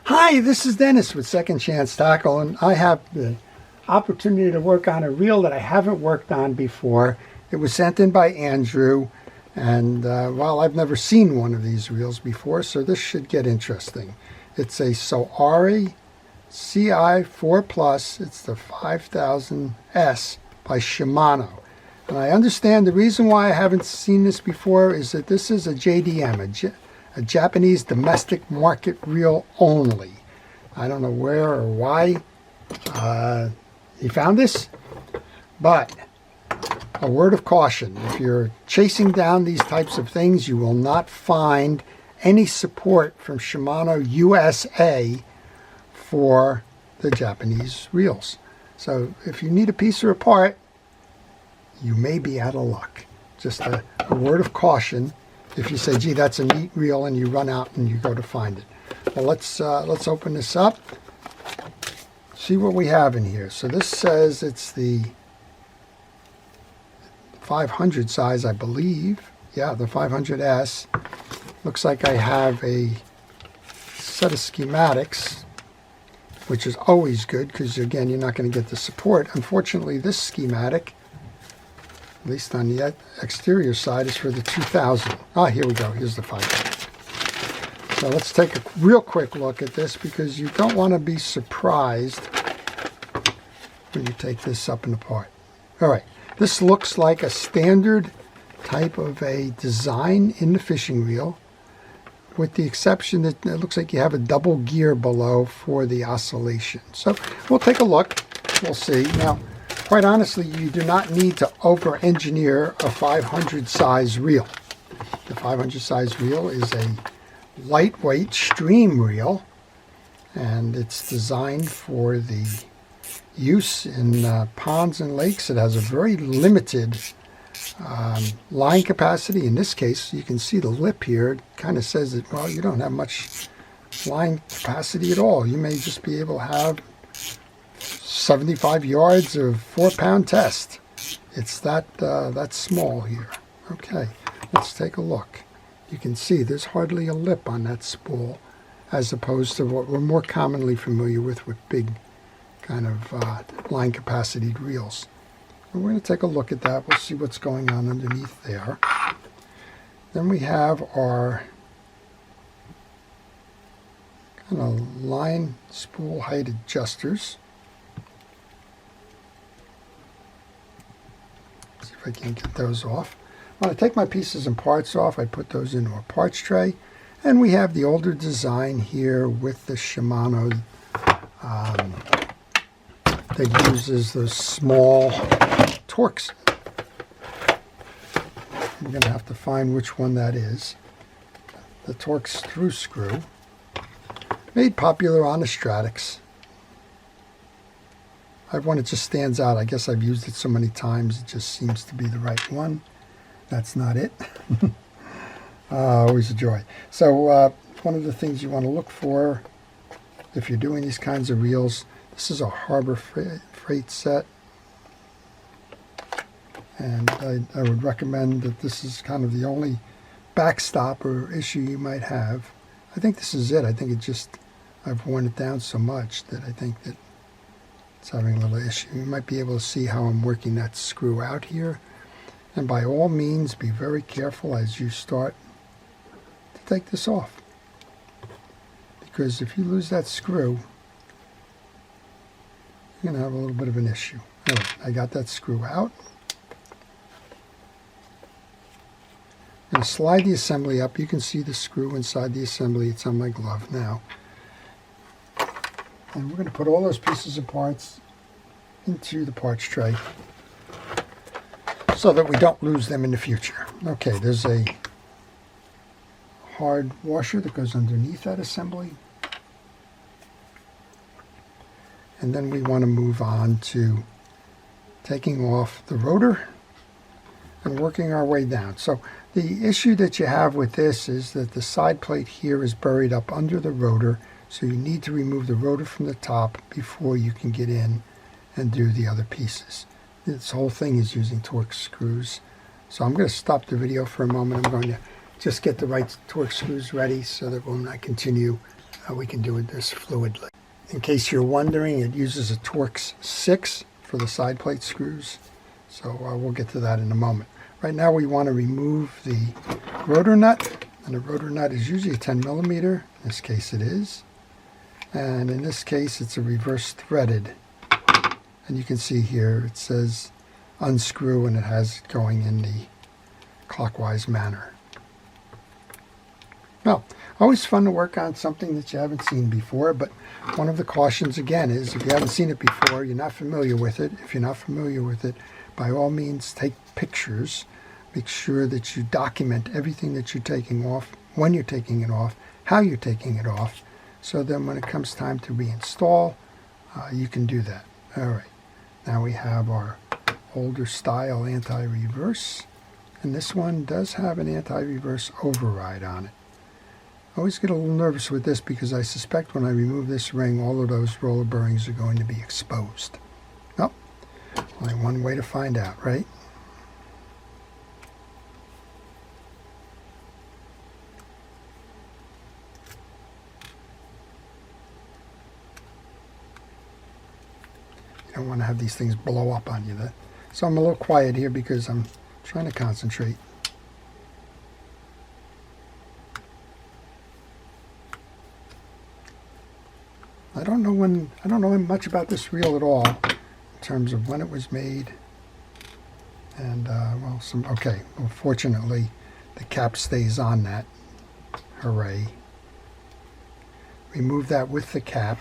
Hi, this is Dennis with Second Chance Tackle, and I have the opportunity to work on a reel that I haven't worked on before. It was sent in by Andrew, and well, I've never seen one of these reels before, so this should get interesting. It's a Soare CI4 Plus. It's the 5000S by Shimano. And I understand the reason why I haven't seen this before is that this is a JDM, a Japanese domestic market reel only. I don't know where or why he found this, but a word of caution: if you're chasing down these types of things, you will not find any support from Shimano USA for the Japanese reels. So if you need a piece or a part, you may be out of luck. Just a word of caution if you say, gee, that's a neat reel, and you run out and you go to find it. Well, let's open this up, see what we have in here. So this says it's the 500 size, I believe. Yeah, the 500S. Looks like I have a set of schematics, which is always good because, again, you're not going to get the support. Unfortunately, this schematic, at least on the exterior side, is for the 2000. Ah, here we go. Here's the 500. So let's take a real quick look at this, because you don't want to be surprised when you take this up and apart. All right, this looks like a standard type of a design in the fishing reel, with the exception that it looks like you have a double gear below for the oscillation. So we'll take a look. We'll see. Now, quite honestly, you do not need to over-engineer a 500 size reel. The 500 size reel is a lightweight stream reel, and it's designed for the use in ponds and lakes. It has a very limited line capacity. In this case, you can see the lip here. It kind of says that, well, you don't have much line capacity at all. You may just be able to have 75 yards of 4-pound test. It's that small here. Okay, let's take a look. You can see there's hardly a lip on that spool, as opposed to what we're more commonly familiar with big kind of line capacity reels. And we're going to take a look at that. We'll see what's going on underneath there. Then we have our kind of line spool height adjusters. See if I can get those off. When I take my pieces and parts off, I put those into a parts tray. And we have the older design here with the Shimano that uses those small Torx. We're going to have to find which one that is. The Torx through screw, made popular on the Stradics. I have one that just stands out. I guess I've used it so many times, it just seems to be the right one. That's not it. Always a joy. So one of the things you want to look for if you're doing these kinds of reels, this is a Harbor Freight set. And I would recommend that this is kind of the only backstop or issue you might have. I think this is it. I think I've worn it down so much that I think that it's having a little issue. You might be able to see how I'm working that screw out here. And by all means, be very careful as you start to take this off. Because if you lose that screw, you're going to have a little bit of an issue. All right, I got that screw out. I'm going to slide the assembly up. You can see the screw inside the assembly. It's on my glove now. And we're going to put all those pieces and parts into the parts tray so that we don't lose them in the future. Okay, there's a hard washer that goes underneath that assembly. And then we want to move on to taking off the rotor and working our way down. So the issue that you have with this is that the side plate here is buried up under the rotor, so you need to remove the rotor from the top before you can get in and do the other pieces. This whole thing is using Torx screws. So I'm going to stop the video for a moment. I'm going to just get the right Torx screws ready so that when I continue, we can do this fluidly. In case you're wondering, it uses a Torx 6 for the side plate screws. So we'll get to that in a moment. Right now we want to remove the rotor nut. And the rotor nut is usually a 10 millimeter. In this case it is. And in this case it's a reverse threaded. And you can see here it says unscrew, and it has it going in the clockwise manner. Well, always fun to work on something that you haven't seen before, but one of the cautions again is if you haven't seen it before, you're not familiar with it. If you're not familiar with it, by all means take pictures. Make sure that you document everything that you're taking off, when you're taking it off, how you're taking it off, so then when it comes time to reinstall, you can do that. All right, now we have our older style anti-reverse, and this one does have an anti-reverse override on it. I always get a little nervous with this because I suspect when I remove this ring, all of those roller bearings are going to be exposed. Well, only one way to find out, right? You don't want to have these things blow up on you. So I'm a little quiet here because I'm trying to concentrate. I don't know much about this reel at all in terms of when it was made. And well, fortunately the cap stays on that. Hooray. Remove that with the cap.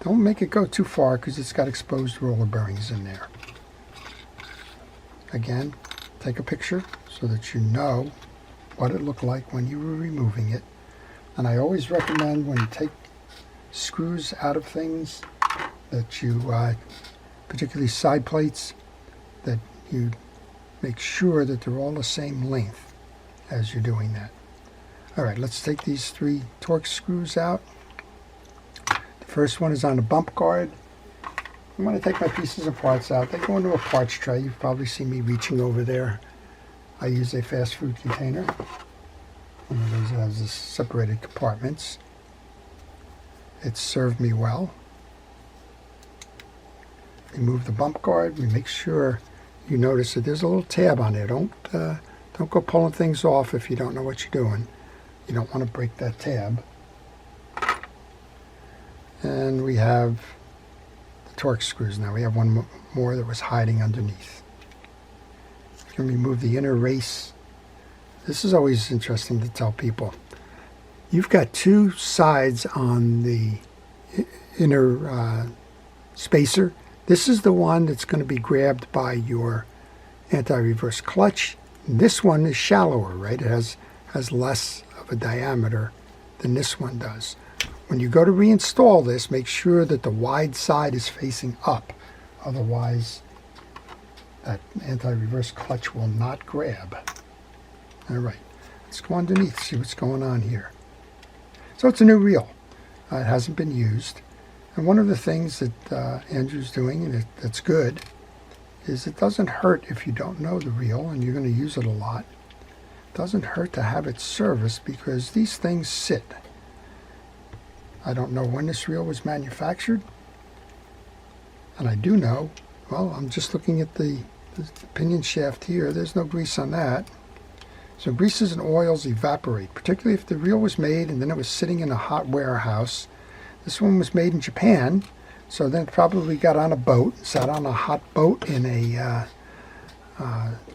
Don't make it go too far because it's got exposed roller bearings in there. Again, take a picture so that you know what it looked like when you were removing it. And I always recommend when you take screws out of things that you, particularly side plates, that you make sure that they're all the same length as you're doing that. All right, let's take these 3 Torx screws out. The first one is on the bump guard. I'm going to take my pieces and parts out. They go into a parts tray. You've probably seen me reaching over there. I use a fast food container. One of those that has the separated compartments. It's served me well. Remove the bump guard. We make sure you notice that there's a little tab on there. Don't go pulling things off if you don't know what you're doing. You don't want to break that tab. And we have the Torx screws now. We have one more that was hiding underneath. You can remove the inner race. This is always interesting to tell people. You've got 2 sides on the inner spacer. This is the one that's going to be grabbed by your anti-reverse clutch. This one is shallower, right? It has less of a diameter than this one does. When you go to reinstall this, make sure that the wide side is facing up. Otherwise, that anti-reverse clutch will not grab. All right, let's go underneath, see what's going on here. So it's a new reel. It hasn't been used. And one of the things that Andrew's doing, and that's good, is it doesn't hurt if you don't know the reel and you're going to use it a lot. It doesn't hurt to have it serviced because these things sit. I don't know when this reel was manufactured. And I do know, well, I'm just looking at the pinion shaft here. There's no grease on that. So greases and oils evaporate, particularly if the reel was made and then it was sitting in a hot warehouse. This one was made in Japan, so then it probably got on a boat, sat on a hot boat in a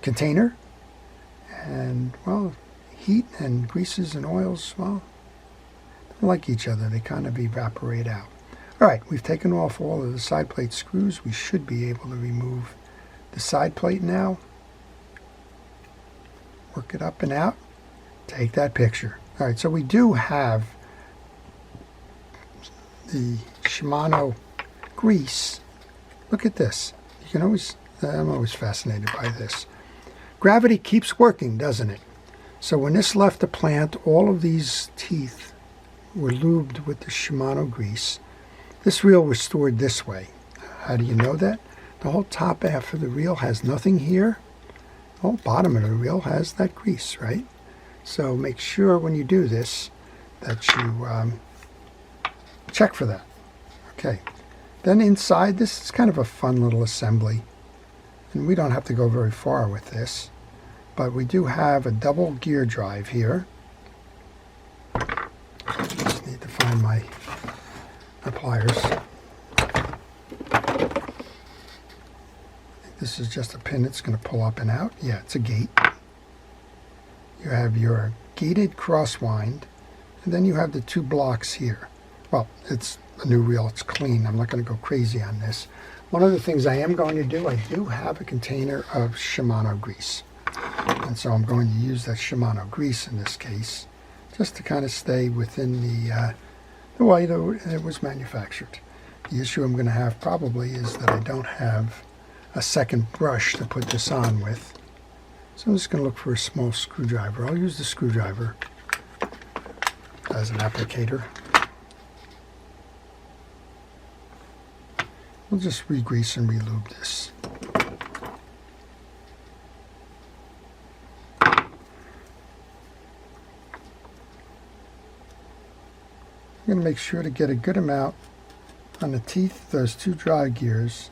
container. And, well, heat and greases and oils, well, don't like each other. They kind of evaporate out. All right, we've taken off all of the side plate screws. We should be able to remove the side plate now. Work it up and out. Take that picture. All right, so we do have the Shimano grease. Look at this. You can always, I'm always fascinated by this. Gravity keeps working, doesn't it? So when this left the plant, all of these teeth were lubed with the Shimano grease. This reel was stored this way. How do you know that? The whole top half of the reel has nothing here. The whole bottom of the reel has that grease, right? So make sure when you do this that you check for that. Okay. Then inside, this is kind of a fun little assembly. And we don't have to go very far with this. But we do have a double gear drive here. Just need to find my pliers. This is just a pin that's going to pull up and out. Yeah, it's a gate. You have your gated crosswind, and then you have the two blocks here. Well, it's a new reel. It's clean. I'm not going to go crazy on this. One of the things I am going to do, I do have a container of Shimano grease. And so I'm going to use that Shimano grease in this case, just to kind of stay within the way it was manufactured. The issue I'm going to have probably is that I don't have a second brush to put this on with. So I'm just going to look for a small screwdriver. I'll use the screwdriver as an applicator. We'll just re-grease and re-lube this. I'm going to make sure to get a good amount on the teeth, those two drive gears.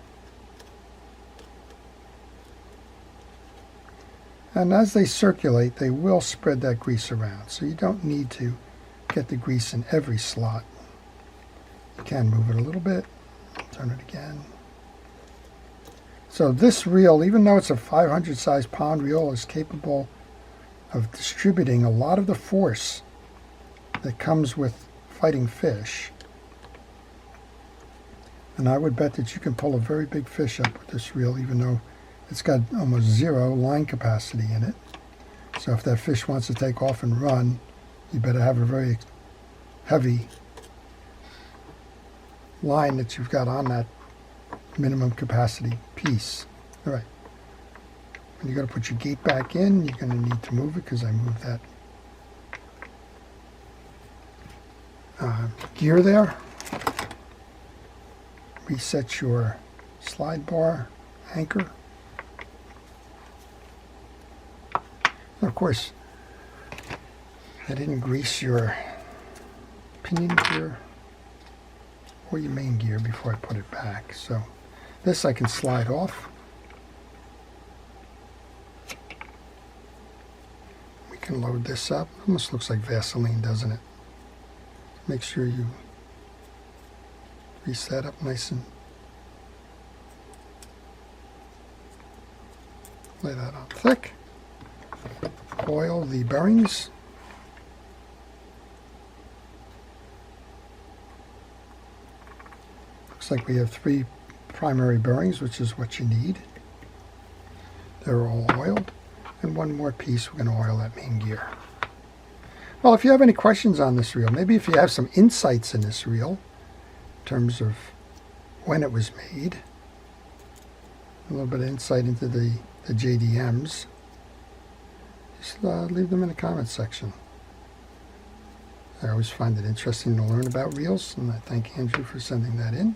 And as they circulate, they will spread that grease around. So you don't need to get the grease in every slot. You can move it a little bit. Turn it again. So this reel, even though it's a 500 size pound reel, is capable of distributing a lot of the force that comes with fighting fish. And I would bet that you can pull a very big fish up with this reel, even though it's got almost zero line capacity in it. So if that fish wants to take off and run, you better have a very heavy line that you've got on that minimum capacity piece. All right. When you're going to put your gate back in, you're going to need to move it because I moved that gear there. Reset your slide bar anchor. And of course, I didn't grease your pinion gear or your main gear before I put it back. So this I can slide off. We can load this up. Almost looks like Vaseline, doesn't it? Make sure you grease that up nice and lay that on thick. Oil the bearings. Looks like we have 3 primary bearings, which is what you need. They're all oiled. And one more piece, we're going to oil that main gear. Well, if you have any questions on this reel, maybe if you have some insights in this reel, in terms of when it was made, a little bit of insight into the JDMs, just leave them in the comments section. I always find it interesting to learn about reels, and I thank Andrew for sending that in.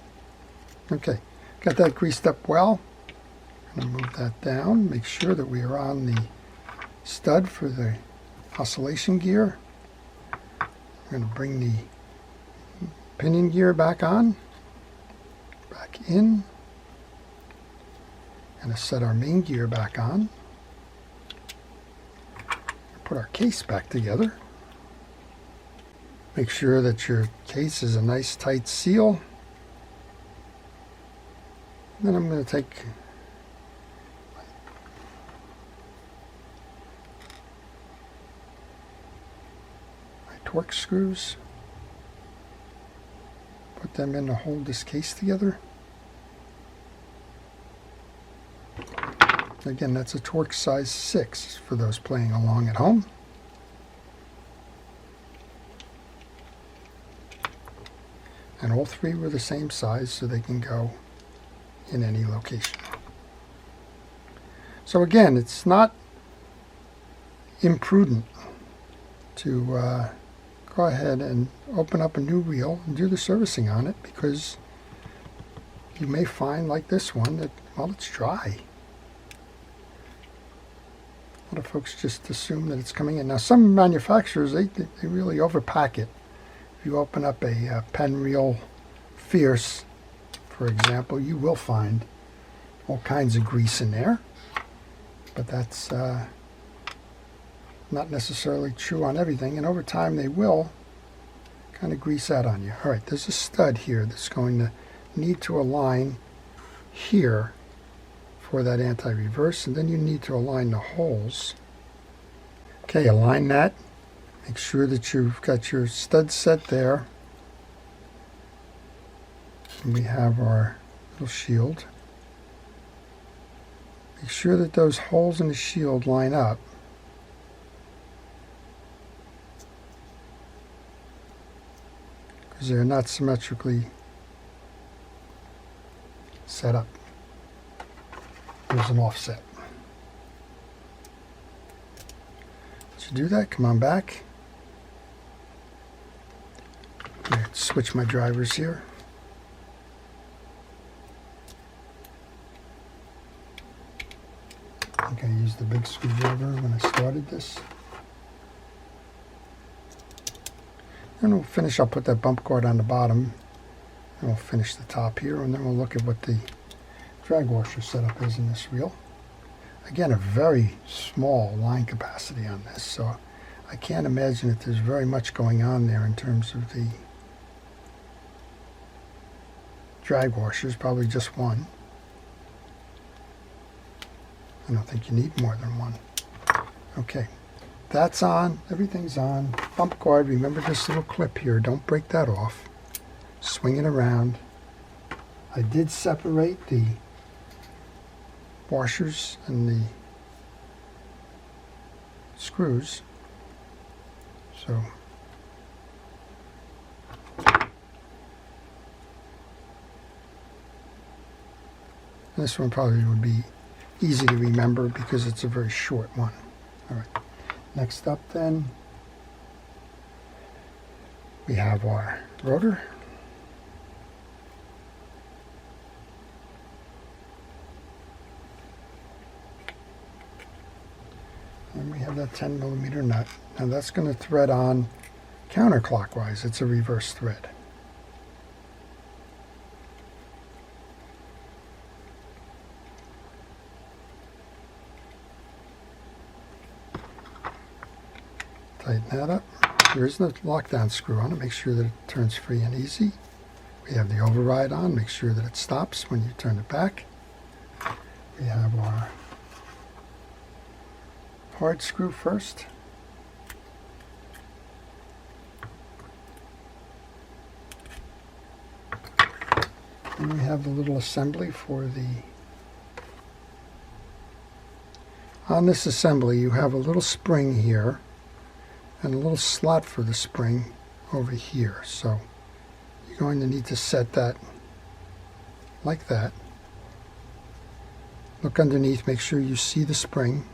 Okay, got that greased up well. I'm going to move that down, make sure that we are on the stud for the oscillation gear. I'm going to bring the pinion gear back on, back in. Going to set our main gear back on. Put our case back together. Make sure that your case is a nice tight seal. Then I'm going to take my Torx screws, put them in to hold this case together. Again, that's a Torx size 6 for those playing along at home. And all 3 were the same size, so they can go in any location. So again, it's not imprudent to go ahead and open up a new reel and do the servicing on it, because you may find, like this one, that, well, it's dry. A lot of folks just assume that it's coming in. Now, some manufacturers, they really overpack it If you open up a pen reel Fierce, for example, you will find all kinds of grease in there, but that's not necessarily true on everything, and over time they will kind of grease out on you. All right, there's a stud here that's going to need to align here for that anti-reverse, and then you need to align the holes. Okay, align that. Make sure that you've got your stud set there. And we have our little shield. Make sure that those holes in the shield line up. Because they're not symmetrically set up. There's an offset. To do that, come on back. I'm going to switch my drivers here. I think I used the big screwdriver when I started this. And we'll finish, I'll put that bump guard on the bottom, and we'll finish the top here, and then we'll look at what the drag washer setup is in this reel. Again, a very small line capacity on this, so I can't imagine that there's very much going on there in terms of the drag washers, probably just one. I don't think you need more than one. Okay, that's on, everything's on. Bump guard, remember this little clip here, don't break that off. Swing it around. I did separate the washers and the screws, so this one probably would be easy to remember because it's a very short one. All right, next up then we have our rotor. And we have that 10mm nut. Now that's going to thread on counterclockwise. It's a reverse thread. Tighten that up. There is no lockdown screw on it. Make sure that it turns free and easy. We have the override on. Make sure that it stops when you turn it back. We have our hard screw first. And we have the little assembly for the... On this assembly you have a little spring here and a little slot for the spring over here. So you're going to need to set that like that. Look underneath, make sure you see the spring.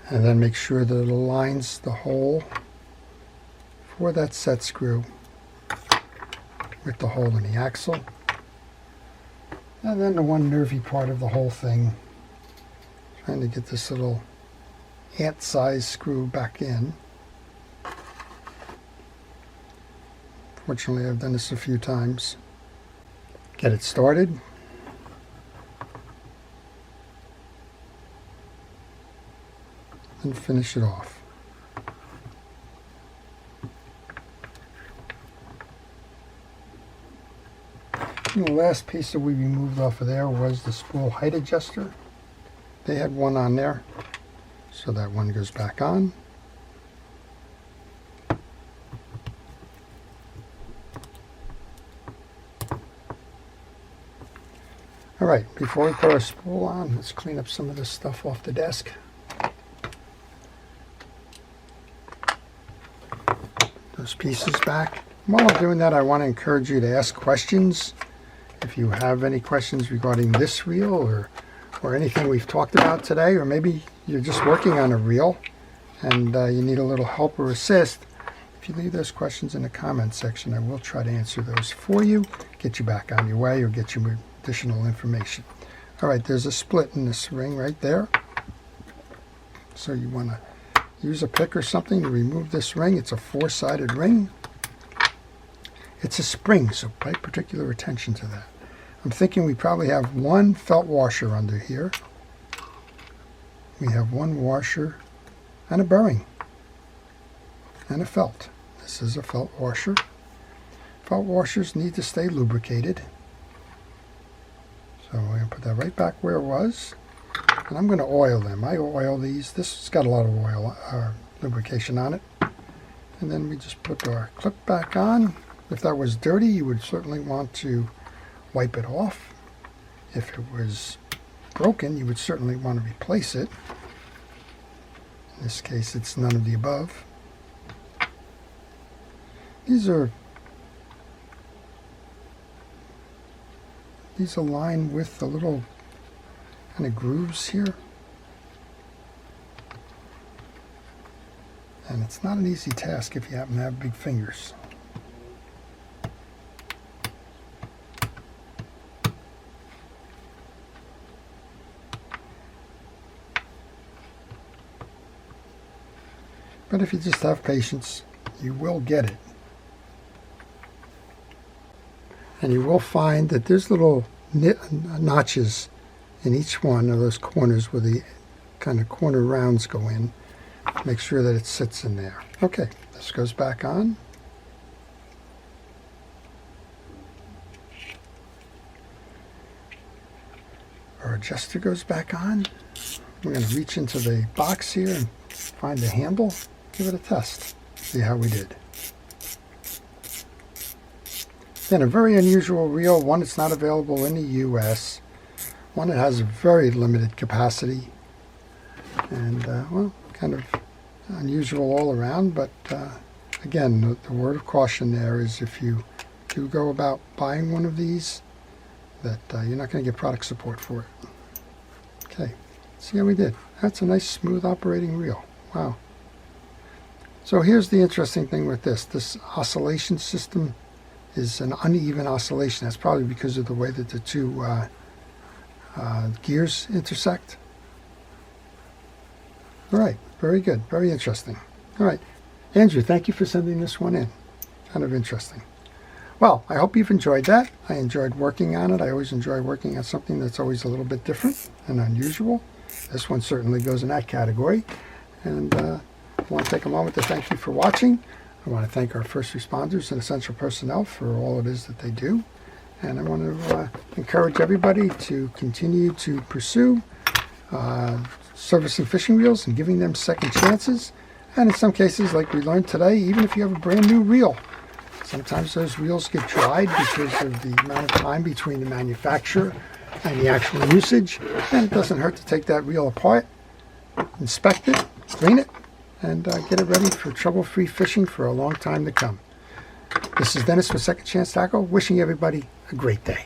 And then make sure that it aligns the hole for that set screw with the hole in the axle. And then the one nervy part of the whole thing, trying to get this little ant-sized screw back in. Fortunately, I've done this a few times. Get it started. And finish it off. And the last piece that we removed off of there was the spool height adjuster. They had one on there, so that one goes back on. All right, before we put our spool on, let's clean up some of this stuff off the desk. Those pieces back. While I'm doing that, I want to encourage you to ask questions. If you have any questions regarding this reel or anything we've talked about today, or maybe you're just working on a reel and you need a little help or assist, if you leave those questions in the comment section, I will try to answer those for you, get you back on your way, or get you additional information. All right, there's a split in this ring right there. So you want to use a pick or something to remove this ring. It's a four-sided ring. It's a spring, so pay particular attention to that. I'm thinking we probably have one felt washer under here. We have one washer and a bearing and a felt. This is a felt washer. Felt washers need to stay lubricated. So I'm going to put that right back where it was. And I'm going to oil them. I oil these. This has got a lot of oil, lubrication on it. And then we just put our clip back on. If that was dirty, you would certainly want to wipe it off. If it was broken, you would certainly want to replace it. In this case, it's none of the above. These align with the little kind of grooves here. And it's not an easy task if you happen to have big fingers. But if you just have patience, you will get it. And you will find that there's little notches in each one of those corners where the kind of corner rounds go in. Make sure that it sits in there. Okay, this goes back on. Our adjuster goes back on. We're going to reach into the box here and find the handle. Give it a test. See how we did. Then a very unusual reel, one that's not available in the US, one that has a very limited capacity, and well, kind of unusual all around, but again, the word of caution there is if you do go about buying one of these, that you're not going to get product support for it. Okay, see how we did. That's a nice smooth operating reel. Wow. So here's the interesting thing with this oscillation system is an uneven oscillation. That's probably because of the way that the two gears intersect. All right, very good, very interesting. All right, Andrew, thank you for sending this one in. Kind of interesting. Well, I hope you've enjoyed that. I enjoyed working on it. I always enjoy working on something that's always a little bit different and unusual. This one certainly goes in that category. And I want to take a moment to thank you for watching. I want to thank our first responders and essential personnel for all it is that they do. And I want to encourage everybody to continue to pursue servicing fishing reels and giving them second chances. And in some cases, like we learned today, even if you have a brand new reel, sometimes those reels get dried because of the amount of time between the manufacturer and the actual usage. And it doesn't hurt to take that reel apart, inspect it, clean it, and get it ready for trouble-free fishing for a long time to come. This is Dennis with Second Chance Tackle, wishing everybody a great day.